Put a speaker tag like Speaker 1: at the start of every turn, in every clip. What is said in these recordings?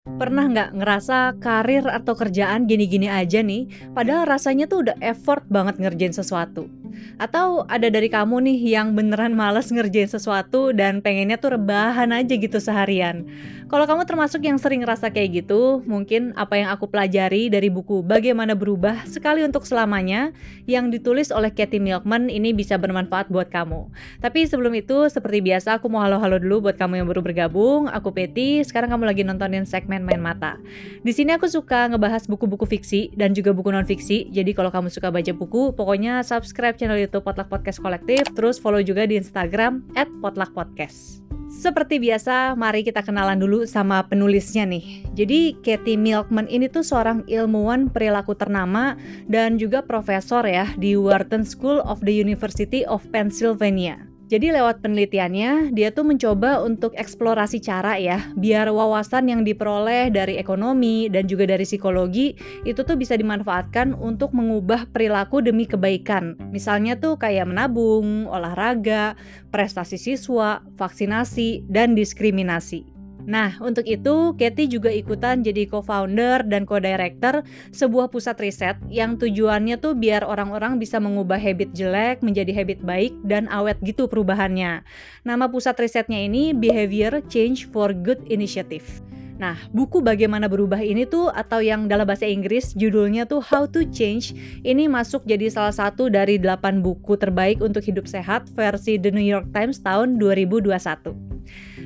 Speaker 1: Pernah nggak ngerasa karir atau kerjaan gini-gini aja nih, padahal rasanya tuh udah effort banget ngerjain sesuatu? Atau ada dari kamu nih yang beneran males ngerjain sesuatu dan pengennya tuh rebahan aja gitu seharian? Kalau kamu termasuk yang sering ngerasa kayak gitu, mungkin apa yang aku pelajari dari buku Bagaimana Berubah Sekali Untuk Selamanya yang ditulis oleh Katie Milkman ini bisa bermanfaat buat kamu. Tapi sebelum itu, seperti biasa aku mau halo-halo dulu buat kamu yang baru bergabung. Aku Peti, sekarang kamu lagi nontonin segmen Main Mata. Di sini aku suka ngebahas buku-buku fiksi dan juga buku non-fiksi. Jadi kalau kamu suka baca buku, pokoknya subscribe channel YouTube Potluck Podcast Kolektif, terus follow juga di Instagram @potluckpodcast. Seperti biasa, mari kita kenalan dulu sama penulisnya nih. Jadi Katie Milkman ini tuh seorang ilmuwan perilaku ternama dan juga profesor ya di Wharton School of the University of Pennsylvania. Jadi lewat penelitiannya, dia tuh mencoba untuk eksplorasi cara ya, biar wawasan yang diperoleh dari ekonomi dan juga dari psikologi itu tuh bisa dimanfaatkan untuk mengubah perilaku demi kebaikan. Misalnya tuh kayak menabung, olahraga, prestasi siswa, vaksinasi, dan diskriminasi. Nah, untuk itu, Katie juga ikutan jadi co-founder dan co-director sebuah pusat riset yang tujuannya tuh biar orang-orang bisa mengubah habit jelek menjadi habit baik dan awet gitu perubahannya. Nama pusat risetnya ini Behavior Change for Good Initiative. Nah, buku Bagaimana Berubah ini tuh, atau yang dalam bahasa Inggris judulnya tuh How to Change, ini masuk jadi salah satu dari 8 buku terbaik untuk hidup sehat versi The New York Times tahun 2021.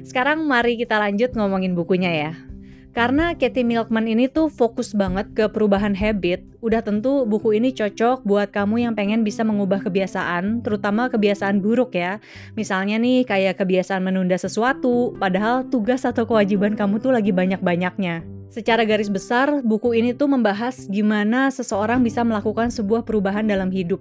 Speaker 1: Sekarang mari kita lanjut ngomongin bukunya ya. Karena Katie Milkman ini tuh fokus banget ke perubahan habit, udah tentu buku ini cocok buat kamu yang pengen bisa mengubah kebiasaan, terutama kebiasaan buruk ya. Misalnya nih kayak kebiasaan menunda sesuatu, padahal tugas atau kewajiban kamu tuh lagi banyak-banyaknya. Secara garis besar, buku ini tuh membahas gimana seseorang bisa melakukan sebuah perubahan dalam hidup.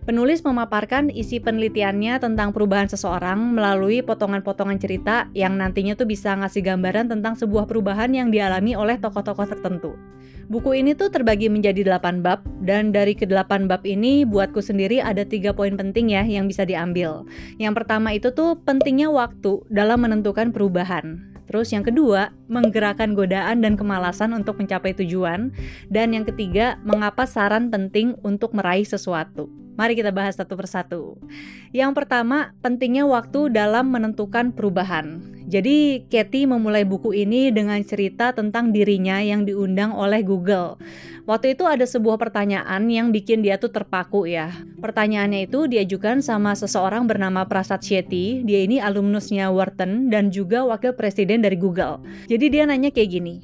Speaker 1: Penulis memaparkan isi penelitiannya tentang perubahan seseorang melalui potongan-potongan cerita yang nantinya tuh bisa ngasih gambaran tentang sebuah perubahan yang dialami oleh tokoh-tokoh tertentu. Buku ini tuh terbagi menjadi 8 bab, dan dari ke-8 bab ini buatku sendiri ada 3 poin penting ya yang bisa diambil. Yang pertama itu tuh pentingnya waktu dalam menentukan perubahan. Terus yang kedua, menggerakkan godaan dan kemalasan untuk mencapai tujuan. Dan yang ketiga, mengapa saran penting untuk meraih sesuatu. Mari kita bahas satu persatu. Yang pertama, pentingnya waktu dalam menentukan perubahan. Jadi, Katie memulai buku ini dengan cerita tentang dirinya yang diundang oleh Google. Waktu itu ada sebuah pertanyaan yang bikin dia tuh terpaku ya. Pertanyaannya itu diajukan sama seseorang bernama Prasad Shetty. Dia ini alumnusnya Wharton dan juga wakil presiden dari Google. Jadi dia nanya kayak gini.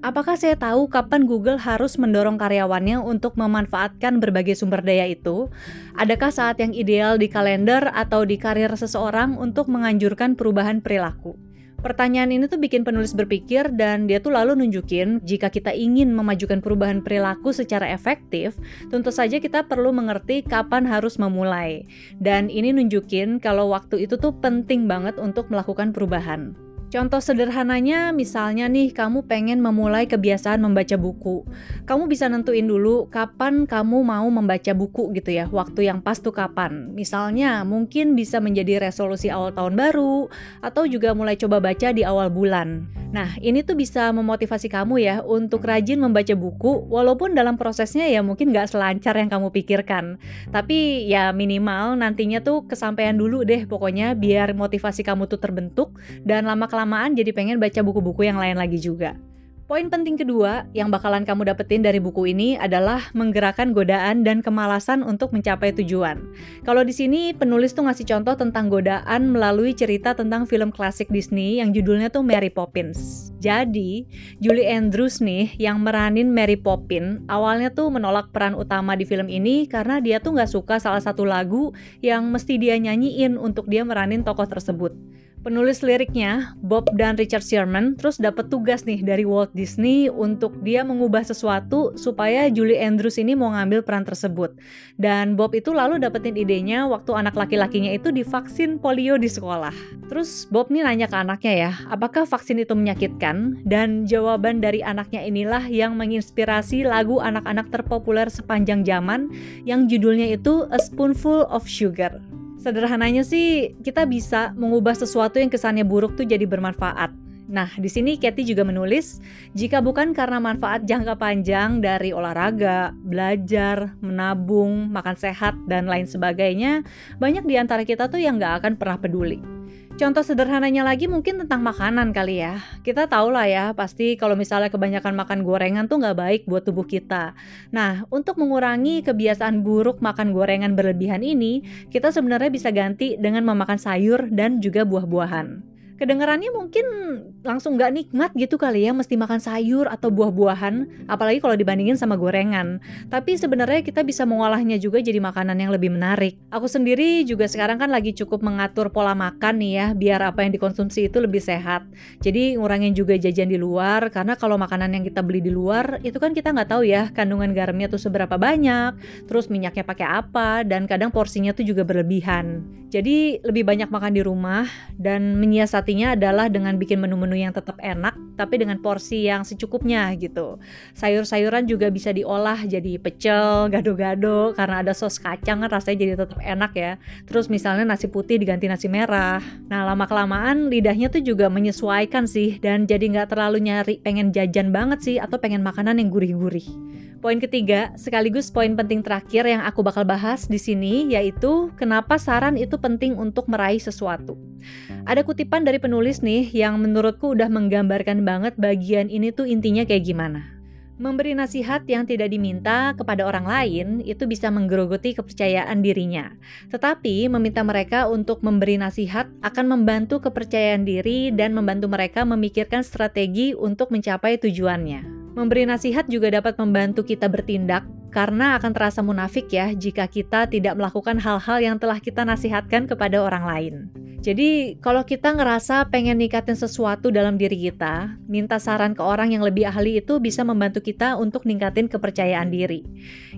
Speaker 1: Apakah saya tahu kapan Google harus mendorong karyawannya untuk memanfaatkan berbagai sumber daya itu? Adakah saat yang ideal di kalender atau di karir seseorang untuk menganjurkan perubahan perilaku? Pertanyaan ini tuh bikin penulis berpikir, dan dia tuh lalu nunjukin jika kita ingin memajukan perubahan perilaku secara efektif, tentu saja kita perlu mengerti kapan harus memulai. Dan ini nunjukin kalau waktu itu tuh penting banget untuk melakukan perubahan. Contoh sederhananya, misalnya nih kamu pengen memulai kebiasaan membaca buku. Kamu bisa nentuin dulu kapan kamu mau membaca buku gitu ya, waktu yang pas tuh kapan. Misalnya mungkin bisa menjadi resolusi awal tahun baru, atau juga mulai coba baca di awal bulan. Nah, ini tuh bisa memotivasi kamu ya untuk rajin membaca buku, walaupun dalam prosesnya ya mungkin gak selancar yang kamu pikirkan. Tapi ya minimal nantinya tuh kesampaian dulu deh pokoknya, biar motivasi kamu tuh terbentuk, dan lama-kelamaan jadi pengen baca buku-buku yang lain lagi juga. Poin penting kedua yang bakalan kamu dapetin dari buku ini adalah menggerakkan godaan dan kemalasan untuk mencapai tujuan. Kalau di sini penulis tuh ngasih contoh tentang godaan melalui cerita tentang film klasik Disney yang judulnya tuh Mary Poppins. Jadi, Julie Andrews nih yang meranin Mary Poppins awalnya tuh menolak peran utama di film ini karena dia tuh nggak suka salah satu lagu yang mesti dia nyanyiin untuk dia meranin tokoh tersebut. Penulis liriknya, Bob dan Richard Sherman, terus dapat tugas nih dari Walt Disney untuk dia mengubah sesuatu supaya Julie Andrews ini mau ngambil peran tersebut. Dan Bob itu lalu dapetin idenya waktu anak laki-lakinya itu divaksin polio di sekolah. Terus Bob nih nanya ke anaknya ya, apakah vaksin itu menyakitkan? Dan jawaban dari anaknya inilah yang menginspirasi lagu anak-anak terpopuler sepanjang zaman yang judulnya itu A Spoonful of Sugar. Sederhananya sih, kita bisa mengubah sesuatu yang kesannya buruk tuh jadi bermanfaat. Nah, di sini Katie juga menulis, jika bukan karena manfaat jangka panjang dari olahraga, belajar, menabung, makan sehat, dan lain sebagainya, banyak di antara kita tuh yang nggak akan pernah peduli. Contoh sederhananya lagi mungkin tentang makanan kali ya. Kita tahu lah ya, pasti kalau misalnya kebanyakan makan gorengan tuh nggak baik buat tubuh kita. Nah, untuk mengurangi kebiasaan buruk makan gorengan berlebihan ini, kita sebenarnya bisa ganti dengan memakan sayur dan juga buah-buahan. Kedengarannya mungkin langsung nggak nikmat gitu kali ya, mesti makan sayur atau buah-buahan, apalagi kalau dibandingin sama gorengan. Tapi sebenarnya kita bisa mengolahnya juga jadi makanan yang lebih menarik. Aku sendiri juga sekarang kan lagi cukup mengatur pola makan nih ya, biar apa yang dikonsumsi itu lebih sehat. Jadi ngurangin juga jajan di luar, karena kalau makanan yang kita beli di luar, itu kan kita nggak tahu ya kandungan garamnya tuh seberapa banyak, terus minyaknya pakai apa, dan kadang porsinya tuh juga berlebihan. Jadi lebih banyak makan di rumah dan menyiasatinya adalah dengan bikin menu-menu yang tetap enak tapi dengan porsi yang secukupnya gitu. Sayur-sayuran juga bisa diolah jadi pecel, gado-gado karena ada sos kacang kan rasanya jadi tetap enak ya. Terus misalnya nasi putih diganti nasi merah. Nah, lama-kelamaan lidahnya tuh juga menyesuaikan sih dan jadi nggak terlalu nyari pengen jajan banget sih atau pengen makanan yang gurih-gurih. Poin ketiga, sekaligus poin penting terakhir yang aku bakal bahas di sini, yaitu kenapa saran itu penting untuk meraih sesuatu. Ada kutipan dari penulis nih yang menurutku udah menggambarkan banget bagian ini tuh intinya kayak gimana. Memberi nasihat yang tidak diminta kepada orang lain itu bisa menggerogoti kepercayaan dirinya. Tetapi meminta mereka untuk memberi nasihat akan membantu kepercayaan diri dan membantu mereka memikirkan strategi untuk mencapai tujuannya. Memberi nasihat juga dapat membantu kita bertindak karena akan terasa munafik ya jika kita tidak melakukan hal-hal yang telah kita nasihatkan kepada orang lain. Jadi kalau kita ngerasa pengen ningkatin sesuatu dalam diri kita, minta saran ke orang yang lebih ahli itu bisa membantu kita untuk ningkatin kepercayaan diri.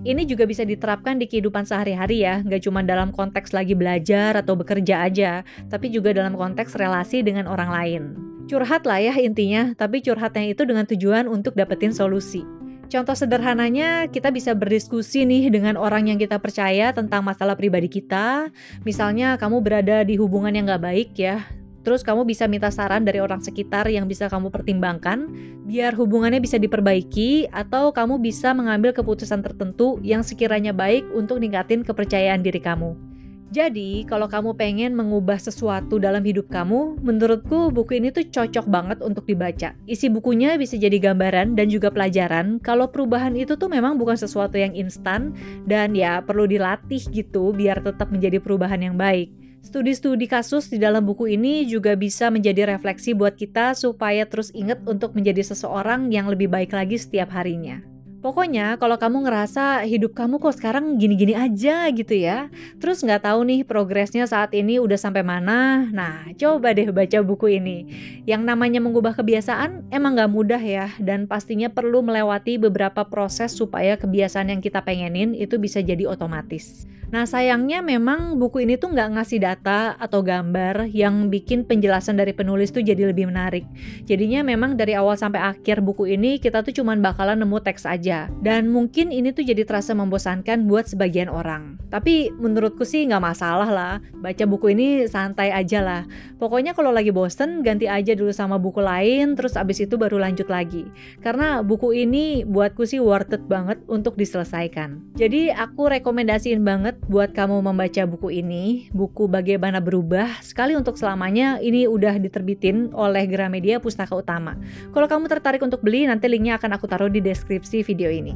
Speaker 1: Ini juga bisa diterapkan di kehidupan sehari-hari ya, nggak cuma dalam konteks lagi belajar atau bekerja aja, tapi juga dalam konteks relasi dengan orang lain. Curhat lah ya intinya, tapi curhatnya itu dengan tujuan untuk dapetin solusi. Contoh sederhananya, kita bisa berdiskusi nih dengan orang yang kita percaya tentang masalah pribadi kita. Misalnya kamu berada di hubungan yang gak baik ya, terus kamu bisa minta saran dari orang sekitar yang bisa kamu pertimbangkan, biar hubungannya bisa diperbaiki, atau kamu bisa mengambil keputusan tertentu yang sekiranya baik untuk ningkatin kepercayaan diri kamu. Jadi, kalau kamu pengen mengubah sesuatu dalam hidup kamu, menurutku buku ini tuh cocok banget untuk dibaca. Isi bukunya bisa jadi gambaran dan juga pelajaran kalau perubahan itu tuh memang bukan sesuatu yang instan dan ya perlu dilatih gitu biar tetap menjadi perubahan yang baik. Studi-studi kasus di dalam buku ini juga bisa menjadi refleksi buat kita supaya terus ingat untuk menjadi seseorang yang lebih baik lagi setiap harinya. Pokoknya kalau kamu ngerasa hidup kamu kok sekarang gini-gini aja gitu ya, terus nggak tahu nih progresnya saat ini udah sampai mana, nah coba deh baca buku ini. Yang namanya mengubah kebiasaan emang nggak mudah ya, dan pastinya perlu melewati beberapa proses supaya kebiasaan yang kita pengenin itu bisa jadi otomatis. Nah sayangnya memang buku ini tuh nggak ngasih data atau gambar yang bikin penjelasan dari penulis tuh jadi lebih menarik. Jadinya memang dari awal sampai akhir buku ini kita tuh cuman bakalan nemu teks aja. Dan mungkin ini tuh jadi terasa membosankan buat sebagian orang. Tapi menurutku sih nggak masalah lah. Baca buku ini santai aja lah. Pokoknya kalau lagi bosen ganti aja dulu sama buku lain, terus abis itu baru lanjut lagi. Karena buku ini buatku sih worth it banget untuk diselesaikan. Jadi aku rekomendasiin banget buat kamu membaca buku ini, buku Bagaimana Berubah, sekali untuk selamanya. Ini udah diterbitin oleh Gramedia Pustaka Utama. Kalau kamu tertarik untuk beli, nanti linknya akan aku taruh di deskripsi video ini.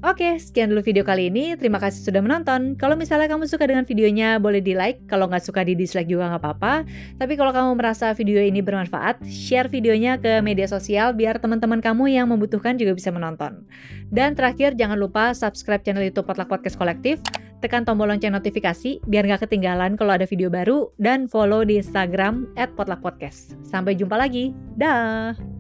Speaker 1: Oke, sekian dulu video kali ini. Terima kasih sudah menonton. Kalau misalnya kamu suka dengan videonya, boleh di like. Kalau nggak suka di dislike juga nggak apa-apa. Tapi kalau kamu merasa video ini bermanfaat, share videonya ke media sosial biar teman-teman kamu yang membutuhkan juga bisa menonton. Dan terakhir, jangan lupa subscribe channel YouTube Potluck Podcast Kolektif. Tekan tombol lonceng notifikasi biar nggak ketinggalan kalau ada video baru. Dan follow di Instagram @potluckpodcast. Sampai jumpa lagi. Dah!